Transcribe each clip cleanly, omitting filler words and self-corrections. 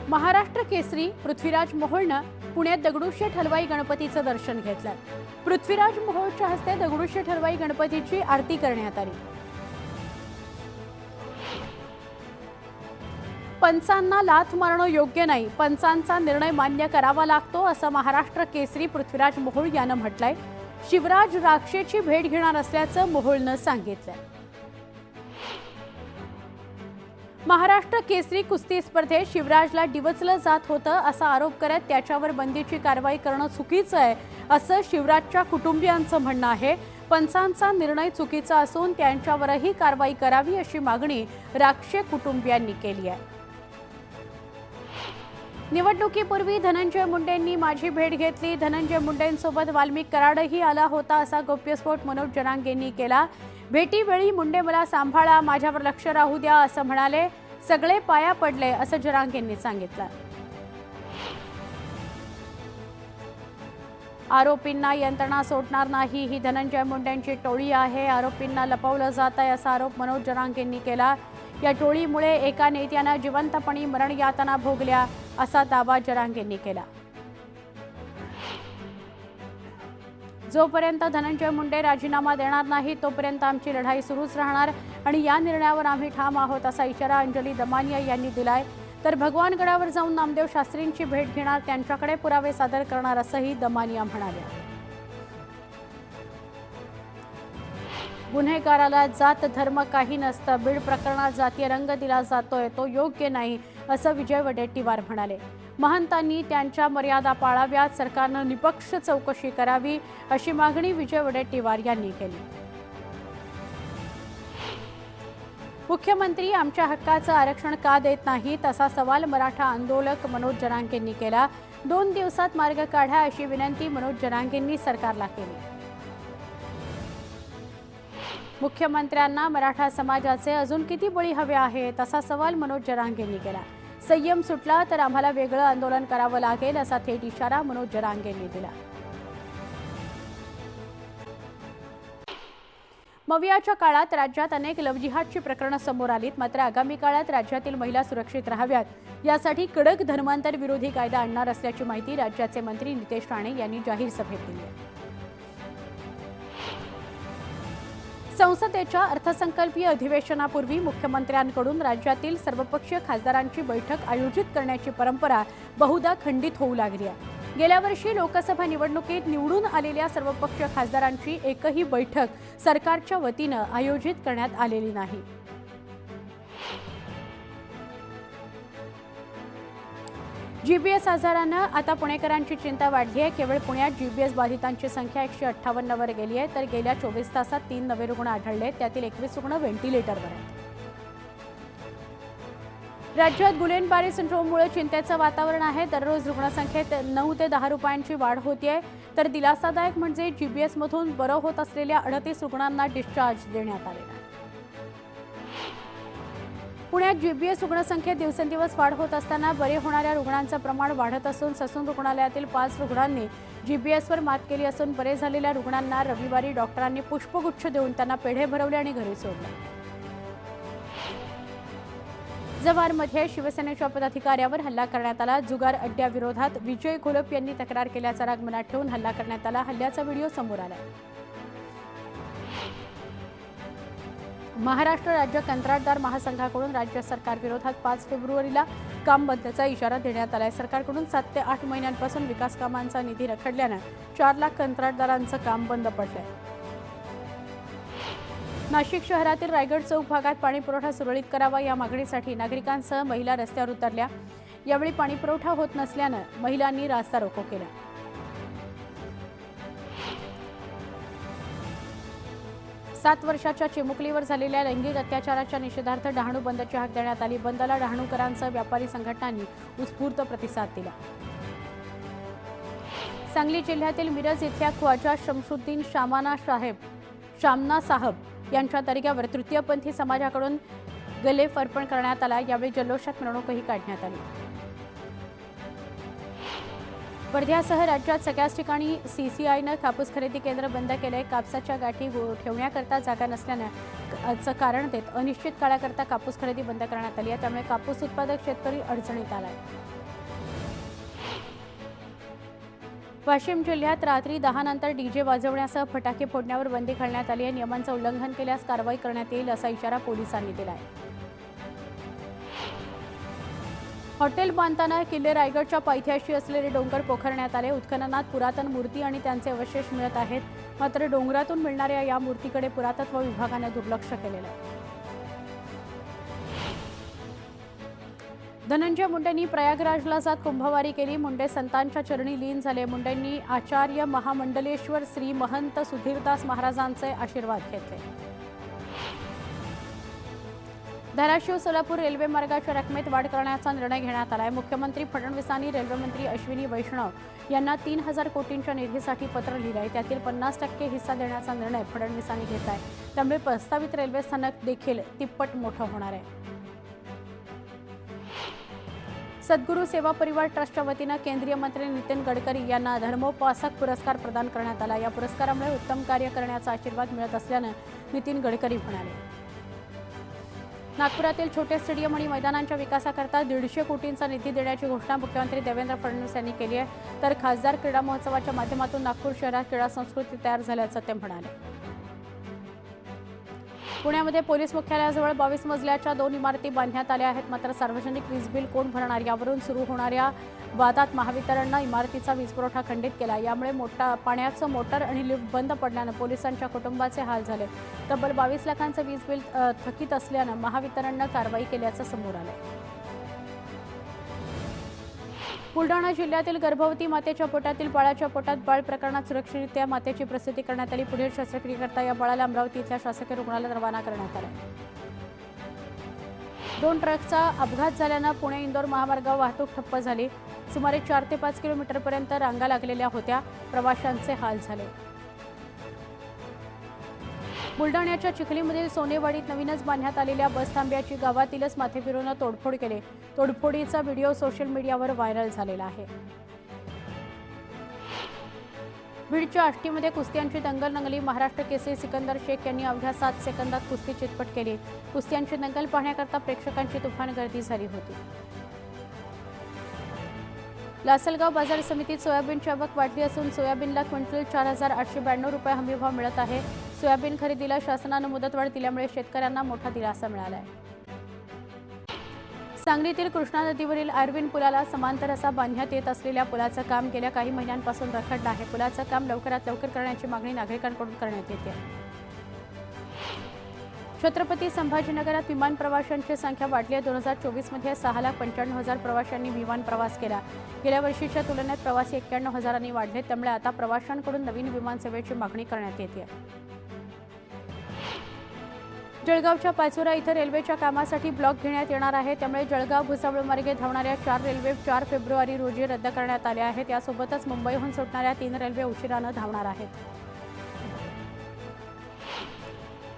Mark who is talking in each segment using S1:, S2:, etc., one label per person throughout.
S1: महाराष्ट्र केसरी पृथ्वीराज मोहोळनं पुण्यात दगडूशेठ हलवाई गणपतीचं दर्शन घेतलं। पृथ्वीराज मोहोळच्या हस्ते दगडूशेठ हलवाई गणपतीची आरती करण्यात आली। पंचांना लाथ मारणं योग्य नाही, पंचांचा निर्णय मान्य करावा लागतो असं महाराष्ट्र केसरी पृथ्वीराज मोहोळ यानं म्हटलंय। शिवराज राक्षेची भेट घेणार असल्याचं मोहोळनं सांगितलं। महाराष्ट्र केसरी कुस्ती स्पर्धेत शिवराजला डिवचलं जात होतं असा आरोप करत त्याच्यावर बंदीची कारवाई करणं चुकीचं आहे असं शिवराजच्या कुटुंबियांचं म्हणणं आहे। पंचांचा निर्णय चुकीचा असून त्यांच्यावरही कारवाई करावी अशी मागणी राक्षे कुटुंबियांनी केली आहे। निवडणुकीपूर्वी धनंजय मुंडेंनी माझी भेट घेतली, धनंजय मुंडेंसोबत वाल्मिक कराडही आला होता असा गौप्यस्फोट मनोज जरांगेंनी केला। भेटीवेळी मुंडे मला सांभाळा, माझ्यावर लक्ष राहू द्या असं म्हणाले, सगळे पाया पडले असं जरांगेंनी सांगितलं। आरोपींना यंत्रणा सोडणार नाही ही धनंजय मुंडेंची टोळी आहे, आरोपींना लपवलं जात आहे असा आरोप मनोज जरांगेंनी केला। या टोळीमुळे एका नेत्यानं जिवंतपणी मरण यातना भोगल्या असा दावा जरांगेंनी केला। जोपर्यंत धनंजय मुंडे राजीनामा देणार नाही तोपर्यंत आमची लढाई सुरूच राहणार आणि या निर्णयावर आम्ही ठाम आहोत असा इशारा अंजली दमानिया यांनी दिलाय। तर भगवानगडावर जाऊन नामदेव शास्त्रींची भेट घेणार, त्यांच्याकडे पुरावे सादर करणार असंही दमानिया म्हणाल्या। गुन्हेगाराला जात धर्म काही नसतं, बीड प्रकरणात जातीय रंग दिला जातोय तो योग्य नाही असं विजय वडेट्टीवार म्हणाले। महंतांनी त्यांच्या मर्यादा पाळाव्यात, सरकारनं निपक्ष चौकशी करावी अशी मागणी विजय वडेट्टीवार यांनी केली। मुख्यमंत्री आमच्या हक्काचं आरक्षण का देत नाहीत असा सवाल मराठा आंदोलक मनोज जरांगेंनी केला। 2 दिवसात मार्ग काढा अशी विनंती मनोज जरांगेंनी सरकारला केली। मुख्यमंत्र्यांना मराठा समाजाचे अजून किती बळी हवे आहेत असा सवाल मनोज जरांगेंनी केला। संयम सुटला तर आम्हाला वेगळं आंदोलन करावं लागेल असा थेट इशारा मनोज जरांगेंनी दिला। मवियाच्या काळात राज्यात अनेक लवजिहादची प्रकरणं समोर आलीत, मात्र आगामी काळात राज्यातील महिला सुरक्षित राहाव्यात यासाठी कडक धर्मांतर विरोधी कायदा आणणार असल्याची माहिती राज्याचे मंत्री नितेश राणे यांनी जाहीर सभेत दिली आहे। संसदेच्या अर्थसंकल्पीय अधिवेशनापूर्वी मुख्यमंत्र्यांकडून राज्यातील सर्वपक्षीय खासदारांची बैठक आयोजित करण्याची परंपरा बहुधा खंडित होऊ लागली आहे। गेल्या वर्षी लोकसभा निवडणुकीत निवडून आलेल्या सर्वपक्षीय खासदारांची एकही बैठक सरकारच्या वतीनं आयोजित करण्यात आलेली नाही। जीबीएस आजारानं आता पुणेकरांची चिंता वाढली आहे। केवळ पुण्यात जीबीएस बाधितांची संख्या 158 वर गेली आहे, तर गेल्या 24 तासात 3 नवे रुग्ण आढळले, त्यातील 21 रुग्ण व्हेंटिलेटरवर आहेत। राज्यात गुलेनबारी सिंड्रोममुळे चिंतेचं वातावरण आहे। दररोज रुग्णसंख्येत 9 ते 10 रुपयांची वाढ होतीये, तर दिलासादायक म्हणजे जीबीएसमधून बरं होत असलेल्या 38 रुग्णांना डिस्चार्ज देण्यात आलेला आहे। पुण्यात जीबीएस रुग्णसंख्येत दिवसेंदिवस वाढ होत असताना बरे होणाऱ्या रुग्णांचं प्रमाण वाढत असून ससून रुग्णालयातील 5 रुग्णांनी जीबीएसवर मात केली असून बरे झालेल्या रुग्णांना रविवारी डॉक्टरांनी पुष्पगुच्छ देऊन त्यांना पेढे भरवले आणि घरी सोडले। जव्हारमध्ये शिवसेनेच्या पदाधिकाऱ्यावर हल्ला करण्यात आला। जुगार अड्ड्याविरोधात विजय घोलप यांनी तक्रार केल्याचा राग मनात ठेवून हल्ला करण्यात आला। हल्ल्याचा व्हिडिओ समोर आला। महाराष्ट्र राज्य कंत्राटदार महासंघाकडून राज्य सरकार विरोधात 5 फेब्रुवारीला काम बंदचा इशारा देण्यात आलाय। सरकारकडून 7 ते 8 महिन्यांपासून विकास कामांचा निधी रखडल्यानं 4 लाख कंत्राटदारांचं काम बंद पडलंय। नाशिक शहरातील रायगड चौक भागात पाणीपुरवठा सुरळीत करावा या मागणीसाठी नागरिकांसह महिला रस्त्यावर उतरल्या। यावेळी पाणीपुरवठा होत नसल्यानं महिलांनी रास्ता रोको केला। 7 वर्षाच्या चिमुकलीवर झालेल्या लैंगिक अत्याचाराच्या निषेधार्थ डहाणू बंदची हाक देण्यात आली। बंदला डहाणूकरांसह व्यापारी संघटनांनी उत्स्फूर्त प्रतिसाद दिला। सांगली जिल्ह्यातील मिरज इथल्या ख्वाजा शमशुद्दीन शामना साहब यांच्या दर्ग्यावर तृतीयपंथी समाजाकडून गलेफ अर्पण करण्यात आला। यावेळी जल्लोषात मिरवणूकही काढण्यात आली। वर्ध्यासह राज्यात सगळ्याच ठिकाणी सीसीआयनं कापूस खरेदी केंद्र बंद केले। कापसाच्या गाठी ठेवण्याकरता जागा नसल्यानं कारण देत अनिश्चित काळाकरता कापूस खरेदी बंद करण्यात आली आहे। त्यामुळे कापूस उत्पादक शेतकरी अडचणीत आला आहे। वाशिम जिल्ह्यात रात्री 10 नंतर डीजे वाजवण्यासह फटाके फोडण्यावर बंदी घालण्यात आली आहे. नियमांचं उल्लंघन केल्यास कारवाई करण्यात येईल असा इशारा पोलिसांनी दिला आहे. हॉटेल बांधताना किल्ले रायगडच्या पायथ्याशी असलेले डोंगर पोखरण्यात आले. उत्खननात पुरातन मूर्ती आणि त्यांचे अवशेष मिळत आहेत. मात्र डोंगरातून मिळणाऱ्या या मूर्तीकडे पुरातत्व विभागाने दुर्लक्ष केलेलं आहे. धनंजय मुंडेंनी प्रयागराजला जात कुंभवारी केली. मुंडे संतांच्या चरणी लीन झाले. मुंडेंनी आचार्य महामंडलेश्वर श्री महंत सुधीरदास महाराजांचे आशीर्वाद घेतले. धाराशिव सोलापूर रेल्वे मार्गाच्या रकमेत वाढ करण्याचा निर्णय घेण्यात आला आहे. मुख्यमंत्री फडणवीसांनी रेल्वेमंत्री अश्विनी वैष्णव यांना 3,000 कोटींच्या निधीसाठी पत्र लिहिलं आहे. त्यातील 50% हिस्सा देण्याचा निर्णय फडणवीसांनी घेतला आहे. त्यामुळे प्रस्तावित रेल्वे स्थानक देखील तिप्पट मोठं होणार आहे. सद्गुरू सेवा परिवार ट्रस्टच्या वतीनं केंद्रीय मंत्री नितीन गडकरी यांना धर्मोपासक पुरस्कार प्रदान करण्यात आला. या पुरस्कारामुळे उत्तम कार्य करण्याचा आशीर्वाद मिळत असल्यानं नितीन गडकरी म्हणाले. नागपुरातील छोटे स्टेडियम आणि मैदानांच्या विकासाकरता 150 कोटींचा निधी देण्याची घोषणा मुख्यमंत्री देवेंद्र फडणवीस यांनी केली आहे. तर खासदार क्रीडा महोत्सवाच्या माध्यमातून नागपूर शहरात क्रीडा संस्कृती तयार झाल्याचं ते म्हणाले. पुण्यामध्ये पोलीस मुख्यालयाजवळ 22 मजल्याच्या 2 इमारती बांधण्यात आल्या आहेत. मात्र सार्वजनिक वीज बिल कोण भरणार यावरून सुरू होणाऱ्या वादात महावितरणनं इमारतीचा वीजपुरवठा खंडित केला. यामुळे पाण्याचं मोटर आणि लिफ्ट बंद पडल्यानं पोलिसांच्या कुटुंबाचे हाल झाले. तब्बल 22 लाखांचं वीज बिल थकीत असल्यानं महावितरणनं कारवाई केल्याचं समोर आलं. बुलढाणा जिल्ह्यातील गर्भवती मातेच्या पोटातील बाळाच्या पोटात बाळ प्रकरणात सुरक्षितरित्या मातेची प्रसूती करण्यात आली. पुढील शस्त्रक्रियेकरता या बाळाला अमरावती इथल्या शासकीय रुग्णालयात रवाना करण्यात आलं. 2 ट्रकचा अपघात झाल्यानं पुणे इंदोर महामार्गावर वाहतूक ठप्प झाली. सुमारे 4 ते 5 किलोमीटरपर्यंत रांगा लागलेल्या होत्या. प्रवाशांचे हाल झाले. बुलढाण्याच्या चिखलीमधील सोनेवाडीत नवीनच बांधण्यात आलेल्या बस थांब्याची गावातीलच माथे फिरवून तोडफोड केली. तोडफोडीचा व्हिडिओ सोशल मीडियावर व्हायरल झालेला आहे. बीडच्या आष्टीमध्ये कुस्त्यांची दंगल रंगली. महाराष्ट्र केसरी सिकंदर शेख यांनी अवघ्या 7 सेकंदात कुस्ती चितपट केली. कुस्त्यांची दंगल पाहण्याकरता प्रेक्षकांची तुफान गर्दी झाली होती. लासलगाव बाजार समितीत सोयाबीनची आवक वाढली असून सोयाबीनला क्विंटल 4,892 रुपये हमीभाव मिळत आहे. सोयाबीन खरेदीला शासनानं मुदतवाढ दिल्यामुळे शेतकऱ्यांना मोठा दिलासा मिळाला आहे. सांगलीतील कृष्णा नदीवरील आर्विन पुलाला समांतर असा बांधण्यात येत असलेल्या पुलाचं काम गेल्या काही महिन्यांपासून रखडलं आहे. पुलाचं काम लवकरात लवकर करण्याची मागणी नागरिकांकडून करण्यात येते. छत्रपती संभाजीनगरात विमान प्रवाशांची संख्या वाढली आहे. 2024 मध्ये 6,95,000 प्रवाशांनी विमान प्रवास केला. गेल्या वर्षीच्या तुलनेत प्रवासी 91,000 वाढले. त्यामुळे आता प्रवाशांकडून नवीन विमान सेवेची मागणी करण्यात येते. जळगावच्या पाचोरा इथं रेल्वेच्या कामासाठी ब्लॉक घेण्यात येणार आहे. त्यामुळे जळगाव भुसावळ मार्गे धावणाऱ्या 4 रेल्वे 4 फेब्रुवारी रोजी रद्द करण्यात आल्या आहेत. यासोबतच मुंबईहून सुटणाऱ्या 3 रेल्वे उशिरानं धावणार आहेत.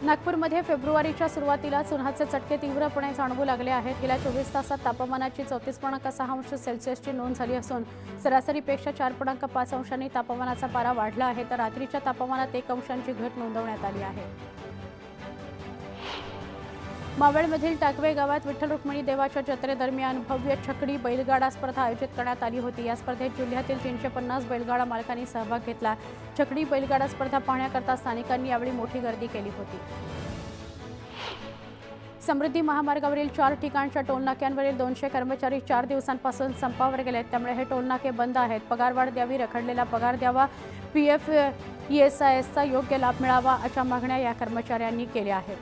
S1: नागपूरमध्ये फेब्रुवारीच्या सुरुवातीलाच उन्हाचे चटके तीव्रपणे जाणवू लागले आहेत. गेल्या 24 तासात तापमानाची 34.6 अंश सेल्सिअसची नोंद झाली असून सरासरीपेक्षा 4.5 अंशांनी तापमानाचा पारा वाढला आहे. तर रात्रीच्या तापमानात 1 अंशांची घट नोंदवण्यात आली आहे. मावळमधील टाकवे गावात विठ्ठल रुक्मिणी देवाच्या जत्रेदरम्यान भव्य छकडी बैलगाडा स्पर्धा आयोजित करण्यात आली होती. या स्पर्धेत जिल्ह्यातील 350 बैलगाडा मालकांनी सहभाग घेतला. छकडी बैलगाडा स्पर्धा पाहण्याकरता स्थानिकांनी यावेळी मोठी गर्दी केली होती. समृद्धी महामार्गावरील 4 ठिकाणच्या टोलनाक्यांवरील 200 कर्मचारी 4 दिवसांपासून संपावर गेलेत. त्यामुळे हे टोलनाके बंद आहेत. पगारवाढ द्यावी, रखडलेला पगार द्यावा, PF ESISचा योग्य लाभ मिळावा अशा मागण्या या कर्मचाऱ्यांनी केल्या आहेत.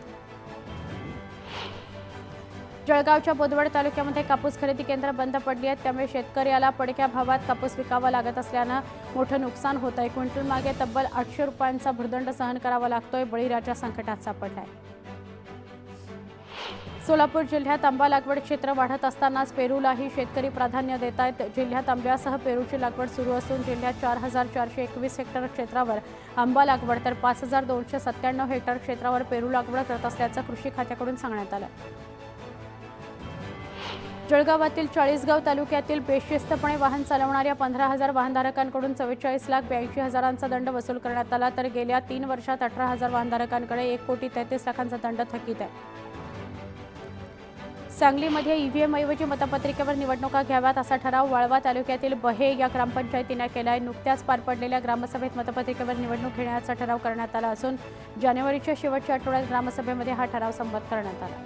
S1: जळगावच्या बोदवड तालुक्यामध्ये कापूस खरेदी केंद्र बंद पडली आहेत. त्यामुळे शेतकऱ्याला पडक्या भावात कापूस विकावा लागत असल्यानं मोठं नुकसान होत आहे. क्विंटल मागे तब्बल 800 रुपयांचा भूर्दंड सहन करावा लागतोय. बळीराजा संकटात सापडलाय. सोलापूर जिल्ह्यात आंबा लागवड क्षेत्र वाढत असतानाच पेरूलाही शेतकरी प्राधान्य देत आहेत. जिल्ह्यात आंब्यासह पेरूची लागवड सुरू असून जिल्ह्यात 4,421 हेक्टर क्षेत्रावर आंबा लागवड तर 5,297 हेक्टर क्षेत्रावर पेरू लागवड करत असल्याचं कृषी खात्याकडून सांगण्यात आलं. जळगावातील चाळीसगाव तालुक्यातील बेशिस्तपणे वाहन चालवणाऱ्या 15,000 वाहनधारकांकडून 44,82,000चा दंड वसूल करण्यात आला. तर गेल्या 3 वर्षात 18,000 वाहनधारकांकडे 1,33,00,000चा दंड थकीत आहे. सांगलीमध्ये ईव्हीएम ऐवजी मतपत्रिकेवर निवडणुका घ्याव्यात असा ठराव वाळवा तालुक्यातील बहे या ग्रामपंचायतीने केलाय। नुकत्याच पार पडलेल्या ग्रामसभेत मतपत्रिकेवर निवडणूक घेण्याचा ठराव करण्यात आला असून जानेवारीच्या शेवटच्या आठवड्यात ग्रामसभेमध्ये हा ठराव संमत करण्यात आला।